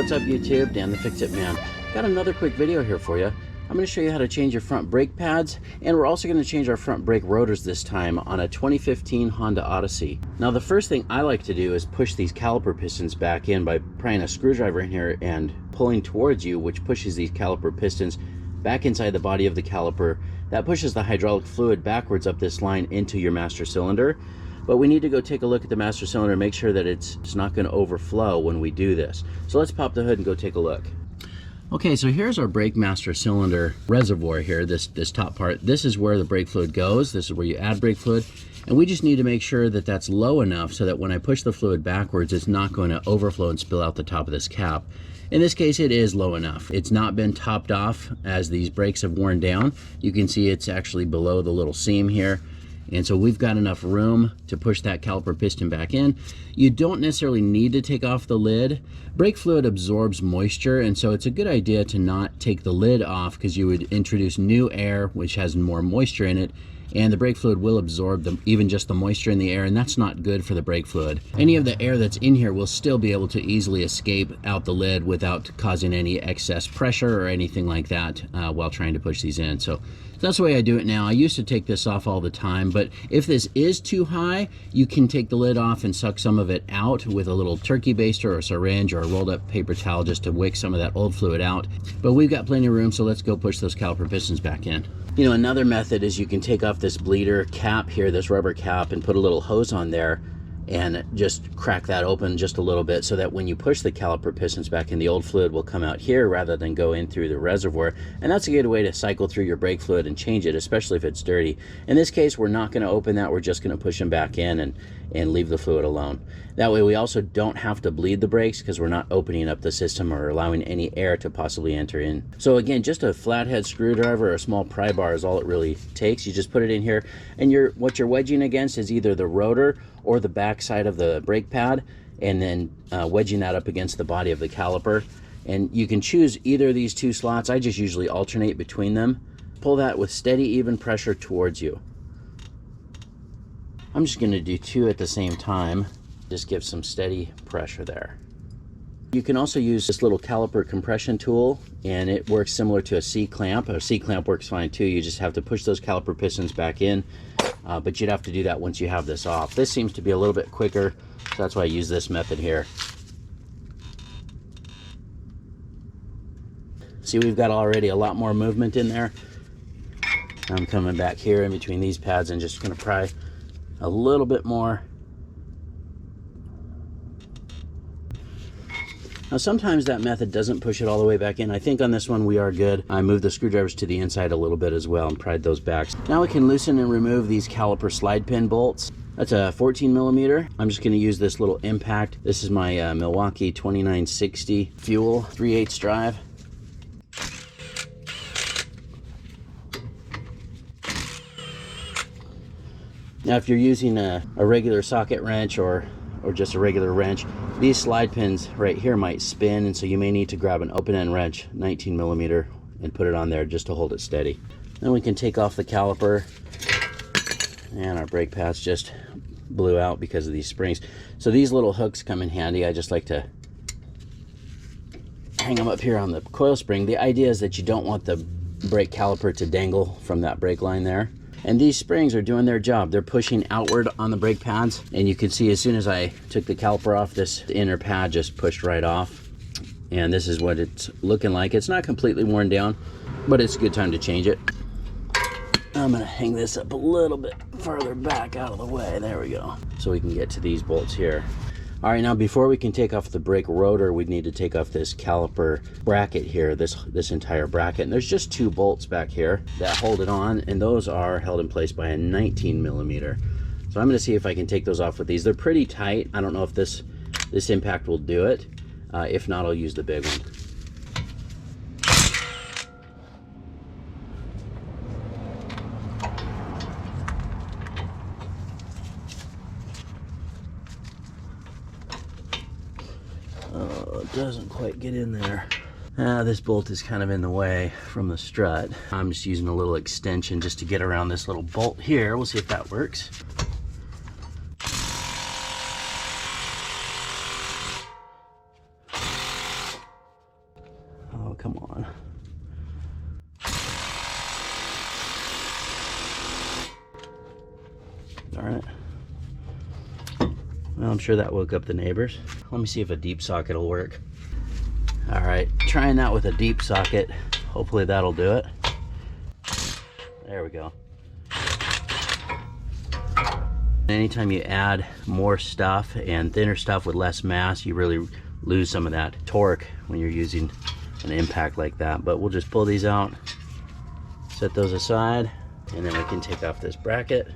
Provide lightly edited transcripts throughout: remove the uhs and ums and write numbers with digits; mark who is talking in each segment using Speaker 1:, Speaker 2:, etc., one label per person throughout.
Speaker 1: What's up YouTube? Dan the Fix-It Man. Got another quick video here for you. I'm going to show you how to change your front brake pads, and we're also going to change our front brake rotors this time on a 2015 Honda Odyssey. Now the first thing I like to do is push these caliper pistons back in by prying a screwdriver in here and pulling towards you, which pushes these caliper pistons back inside the body of the caliper. That pushes the hydraulic fluid backwards up this line into your master cylinder. But we need to go take a look at the master cylinder and make sure that it's not going to overflow when we do this. So let's pop the hood and go take a look. Okay, so here's our brake master cylinder reservoir here, this top part. This is where the brake fluid goes. This is where you add brake fluid. And we just need to make sure that that's low enough so that when I push the fluid backwards, it's not going to overflow and spill out the top of this cap. In this case, it is low enough. It's not been topped off as these brakes have worn down. You can see it's actually below the little seam here. And so we've got enough room to push that caliper piston back in. You don't necessarily need to take off the lid. Brake fluid absorbs moisture, and so it's a good idea to not take the lid off because you would introduce new air which has more moisture in it, and the brake fluid will absorb even just the moisture in the air, and that's not good for the brake fluid. Any of the air that's in here will still be able to easily escape out the lid without causing any excess pressure or anything like that while trying to push these in. So that's the way I do it now. I used to take this off all the time, but if this is too high, you can take the lid off and suck some of it out with a little turkey baster or a syringe or a rolled up paper towel just to wick some of that old fluid out. But we've got plenty of room, so let's go push those caliper pistons back in. You know, another method is you can take off this bleeder cap here, this rubber cap, and put a little hose on there and just crack that open just a little bit so that when you push the caliper pistons back in, the old fluid will come out here rather than go in through the reservoir. And that's a good way to cycle through your brake fluid and change it, especially if it's dirty. In this case, we're not going to open that. We're just going to push them back in and leave the fluid alone. That way we also don't have to bleed the brakes because we're not opening up the system or allowing any air to possibly enter in. So again, just a flathead screwdriver or a small pry bar is all it really takes. You just put it in here, and what you're wedging against is either the rotor or the back side of the brake pad, and then wedging that up against the body of the caliper. And you can choose either of these two slots. I just usually alternate between them. Pull that with steady, even pressure towards you. I'm just going to do two at the same time. Just give some steady pressure there. You can also use this little caliper compression tool, and it works similar to a C-clamp. A C-clamp works fine too. You just have to push those caliper pistons back in, but you'd have to do that once you have this off. This seems to be a little bit quicker, so that's why I use this method here. See, we've got already a lot more movement in there. I'm coming back here in between these pads and just going to pry a little bit more. Now sometimes that method doesn't push it all the way back in. I think on this one we are good. I moved the screwdrivers to the inside a little bit as well and pried those back. Now we can loosen and remove these caliper slide pin bolts. That's a 14 millimeter. I'm just going to use this little impact. This is my Milwaukee 2960 fuel 3/8 drive. Now if you're using a regular socket wrench or just a regular wrench, these slide pins right here might spin, and so you may need to grab an open-end wrench, 19 millimeter, and put it on there just to hold it steady. Then we can take off the caliper, and our brake pads just blew out because of these springs. So these little hooks come in handy. I just like to hang them up here on the coil spring. The idea is that you don't want the brake caliper to dangle from that brake line there. And these springs are doing their job. They're pushing outward on the brake pads. And you can see as soon as I took the caliper off, this inner pad just pushed right off. And this is what it's looking like. It's not completely worn down, but it's a good time to change it. I'm gonna hang this up a little bit further back out of the way. There we go. So we can get to these bolts here. All right, now before we can take off the brake rotor, we need to take off this caliper bracket here, this entire bracket. And there's just two bolts back here that hold it on, and those are held in place by a 19 millimeter. So I'm going to see if I can take those off with these. They're pretty tight. I don't know if this impact will do it. If not, I'll use the big one. Oh, it doesn't quite get in there. This bolt is kind of in the way from the strut. I'm just using a little extension just to get around this little bolt here. We'll see if that works. Well, I'm sure that woke up the neighbors. Let me see if a deep socket will work. All right, trying that with a deep socket. Hopefully that'll do it. There we go. Anytime you add more stuff and thinner stuff with less mass, you really lose some of that torque when you're using an impact like that. But we'll just pull these out, set those aside, and then we can take off this bracket.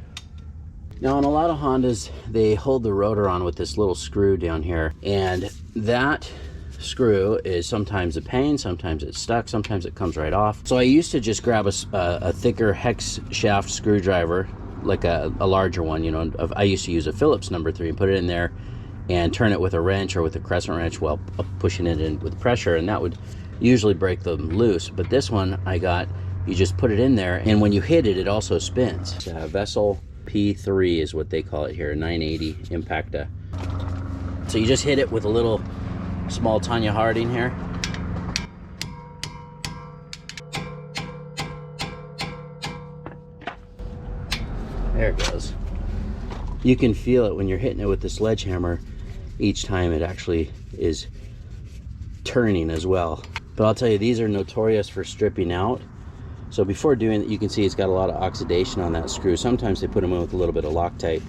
Speaker 1: Now on a lot of Hondas, they hold the rotor on with this little screw down here, and that screw is sometimes a pain, sometimes it's stuck, sometimes it comes right off. So I used to just grab a thicker hex shaft screwdriver, like a larger one, you know. I used to use a Phillips number 3 and put it in there and turn it with a wrench or with a crescent wrench while pushing it in with pressure, and that would usually break them loose. But this one I got, you just put it in there, and when you hit it, it also spins. It's a Vessel P3 is what they call it here, 980 Impacta. So you just hit it with a little small Tanya Harding here. There it goes. You can feel it when you're hitting it with the sledgehammer. Each time it actually is turning as well. But I'll tell you, these are notorious for stripping out. So before doing it, you can see it's got a lot of oxidation on that screw. Sometimes they put them in with a little bit of Loctite.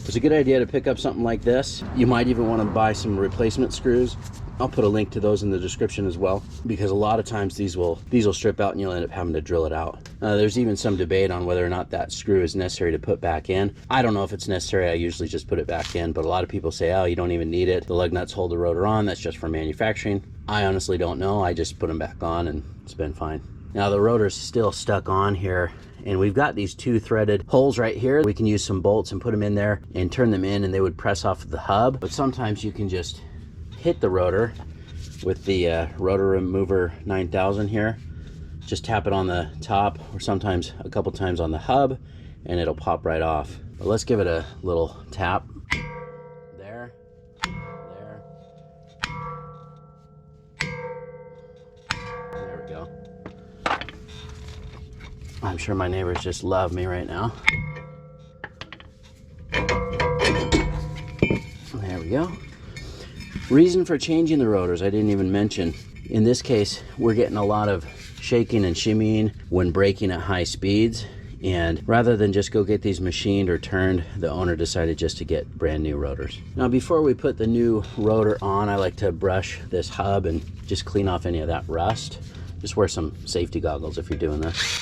Speaker 1: It's a good idea to pick up something like this. You might even want to buy some replacement screws. I'll put a link to those in the description as well, because a lot of times these will strip out and you'll end up having to drill it out. There's even some debate on whether or not that screw is necessary to put back in. I don't know if it's necessary. I usually just put it back in, but a lot of people say, oh, you don't even need it. The lug nuts hold the rotor on. That's just for manufacturing. I honestly don't know. I just put them back on and it's been fine. Now the rotor's still stuck on here, and we've got these 2 threaded holes right here. We can use some bolts and put them in there and turn them in, and they would press off the hub. But sometimes you can just hit the rotor with the rotor remover 9000 here. Just tap it on the top, or sometimes a couple times on the hub, and it'll pop right off. But let's give it a little tap. There. There we go. I'm sure my neighbors just love me right now. There we go. Reason for changing the rotors, I didn't even mention. In this case, we're getting a lot of shaking and shimmying when braking at high speeds. And rather than just go get these machined or turned, the owner decided just to get brand new rotors. Now, before we put the new rotor on, I like to brush this hub and just clean off any of that rust. Just wear some safety goggles if you're doing this.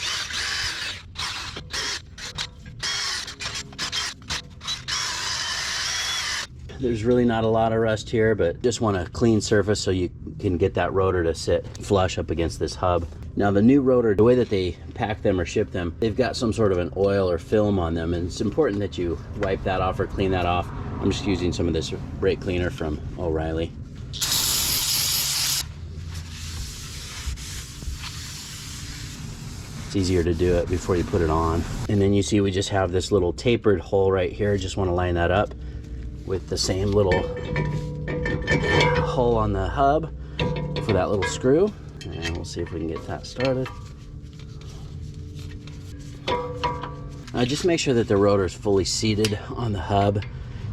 Speaker 1: There's really not a lot of rust here, but just want a clean surface so you can get that rotor to sit flush up against this hub. Now the new rotor, the way that they pack them or ship them, they've got some sort of an oil or film on them, and it's important that you wipe that off or clean that off. I'm just using some of this brake cleaner from O'Reilly. It's easier to do it before you put it on. And then you see we just have this little tapered hole right here. Just want to line that up with the same little hole on the hub for that little screw, and we'll see if we can get that started. Just make sure that the rotor is fully seated on the hub,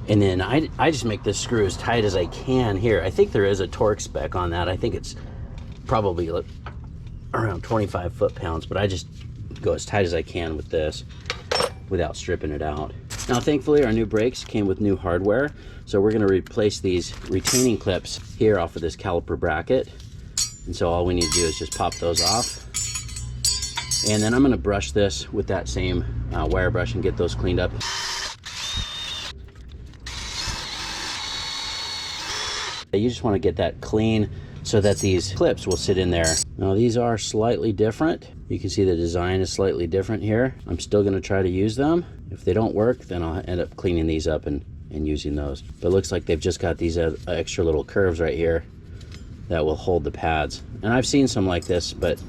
Speaker 1: and then I just make this screw as tight as I can here. I think there is a torque spec on that. I think it's probably around 25 foot-pounds, but I just go as tight as I can with this without stripping it out. Now thankfully our new brakes came with new hardware, so we're going to replace these retaining clips here off of this caliper bracket, and so all we need to do is just pop those off, and then I'm going to brush this with that same wire brush and get those cleaned up. You just want to get that clean so that these clips will sit in there. Now these are slightly different. You can see the design is slightly different here. I'm still going to try to use them. If they don't work, then I'll end up cleaning these up and using those. But it looks like they've just got these extra little curves right here that will hold the pads. And I've seen some like this, but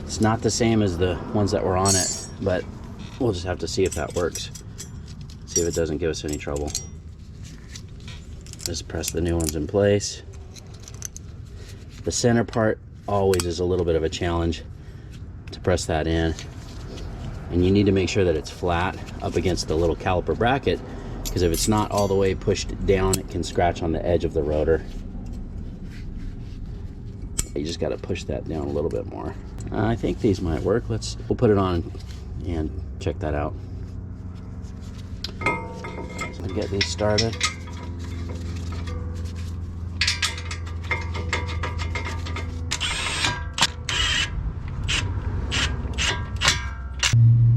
Speaker 1: it's not the same as the ones that were on it. But we'll just have to see if that works. See if it doesn't give us any trouble. Just press the new ones in place. The center part always is a little bit of a challenge to press that in, and you need to make sure that it's flat up against the little caliper bracket, because if it's not all the way pushed down, it can scratch on the edge of the rotor. You just got to push that down a little bit more. I think these might work. We'll put it on and check that out. So get these started.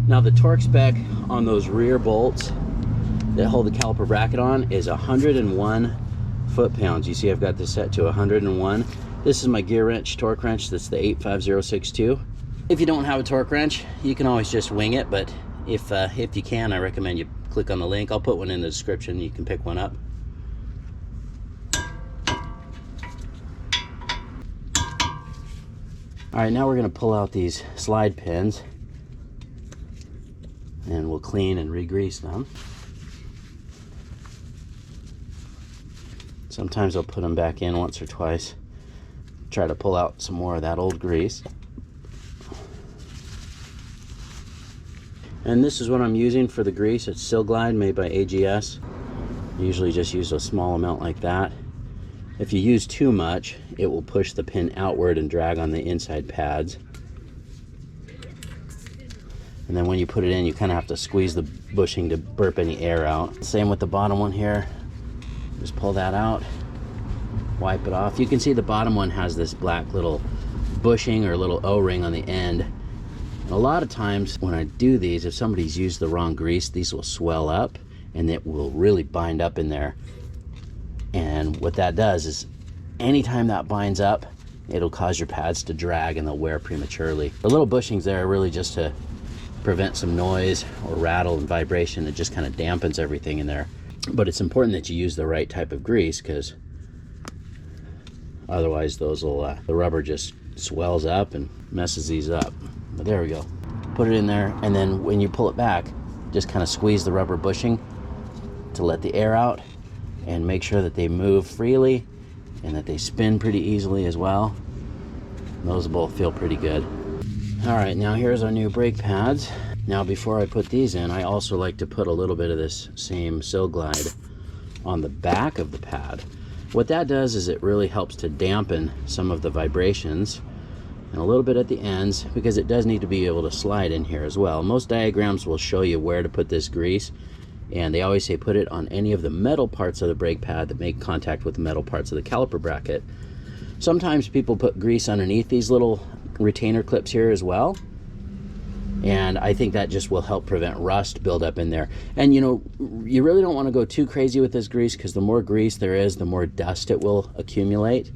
Speaker 1: Now the torque spec on those rear bolts that hold the caliper bracket on is 101 foot-pounds. You see I've got this set to 101. This is my gear wrench, torque wrench. That's the 85062. If you don't have a torque wrench, you can always just wing it, but if you can, I recommend you click on the link. I'll put one in the description. You can pick one up. All right, now we're gonna pull out these slide pins and we'll clean and re-grease them. Sometimes I'll put them back in once or twice. Try to pull out some more of that old grease. And this is what I'm using for the grease. It's Sil Glide made by AGS. I usually just use a small amount like that. If you use too much, it will push the pin outward and drag on the inside pads. And then when you put it in, you kind of have to squeeze the bushing to burp any air out. Same with the bottom one here. Just pull that out, wipe it off. You can see the bottom one has this black little bushing or little O-ring on the end. And a lot of times when I do these, if somebody's used the wrong grease, these will swell up and it will really bind up in there. And what that does is anytime that binds up, it'll cause your pads to drag and they'll wear prematurely. The little bushings there are really just to prevent some noise or rattle and vibration. It just kind of dampens everything in there. But it's important that you use the right type of grease, because otherwise the rubber just swells up and messes these up. But there we go. Put it in there, and then when you pull it back, just kind of squeeze the rubber bushing to let the air out and make sure that they move freely and that they spin pretty easily as well. Those both feel pretty good. All right, now here's our new brake pads. Now before I put these in, I also like to put a little bit of this same Sil Glide on the back of the pad. What that does is it really helps to dampen some of the vibrations, and a little bit at the ends, because it does need to be able to slide in here as well. Most diagrams will show you where to put this grease, and they always say put it on any of the metal parts of the brake pad that make contact with the metal parts of the caliper bracket. Sometimes people put grease underneath these little retainer clips here as well, and I think that just will help prevent rust buildup in there. And you know, you really don't want to go too crazy with this grease, because the more grease there is, the more dust it will accumulate.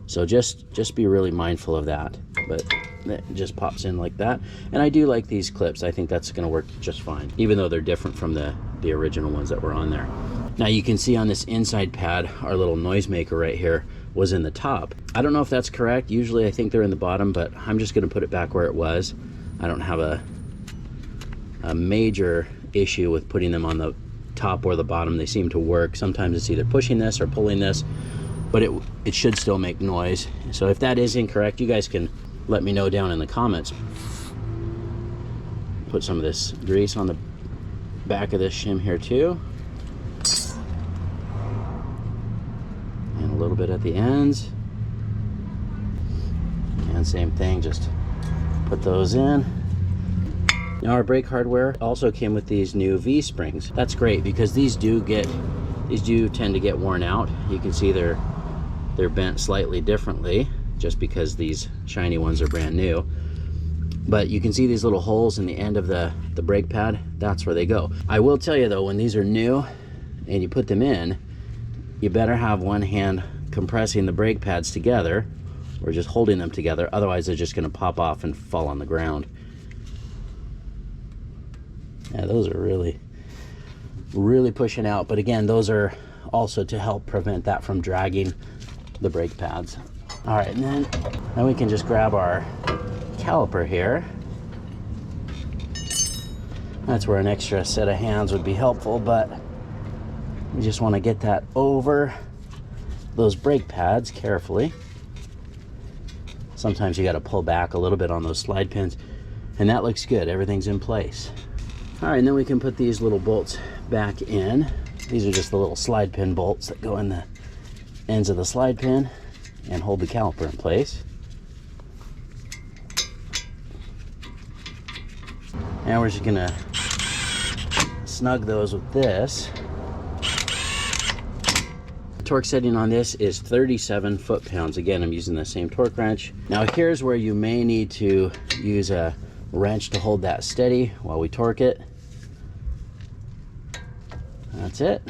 Speaker 1: So just be really mindful of that. But it just pops in like that. And I do like these clips. I think that's going to work just fine, even though they're different from the original ones that were on there. Now you can see on this inside pad, our little noisemaker right here was in the top. I don't know if that's correct. Usually I think they're in the bottom, but I'm just going to put it back where it was. I don't have a major issue with putting them on the top or the bottom. They seem to work. Sometimes it's either pushing this or pulling this, but it should still make noise. So if that is incorrect, you guys can let me know down in the comments. Put some of this grease on the back of this shim here too, and a little bit at the ends, and same thing, just put those in. Now our brake hardware also came with these new V springs. That's great, because these do tend to get worn out. You can see they're bent slightly differently just because these shiny ones are brand new. But you can see these little holes in the end of the brake pad. That's where they go. I will tell you though, when these are new and you put them in, you better have one hand compressing the brake pads together or just holding them together. Otherwise they're just going to pop off and fall on the ground. Yeah, those are really pushing out. But again, those are also to help prevent that from dragging the brake pads. All right, and then we can just grab our caliper here. That's where an extra set of hands would be helpful, but you just want to get that over those brake pads carefully. Sometimes you got to pull back a little bit on those slide pins, and that looks good. Everything's in place. All right, and then we can put these little bolts back in. These are just the little slide pin bolts that go in the ends of the slide pin and hold the caliper in place. Now we're just gonna snug those with this. The torque setting on this is 37 foot-pounds. Again, I'm using the same torque wrench. Now here's where you may need to use a wrench to hold that steady while we torque it. That's it.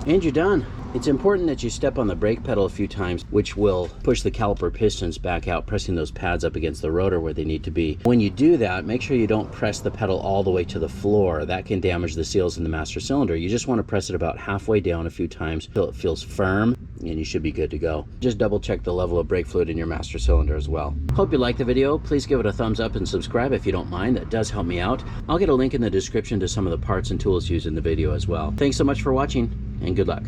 Speaker 1: And you're done. It's important that you step on the brake pedal a few times, which will push the caliper pistons back out, pressing those pads up against the rotor where they need to be. When you do that, make sure you don't press the pedal all the way to the floor. That can damage the seals in the master cylinder. You just want to press it about halfway down a few times until it feels firm, and you should be good to go. Just double check the level of brake fluid in your master cylinder as well. Hope you liked the video. Please give it a thumbs up and subscribe if you don't mind. That does help me out. I'll get a link in the description to some of the parts and tools used in the video as well. Thanks so much for watching, and good luck.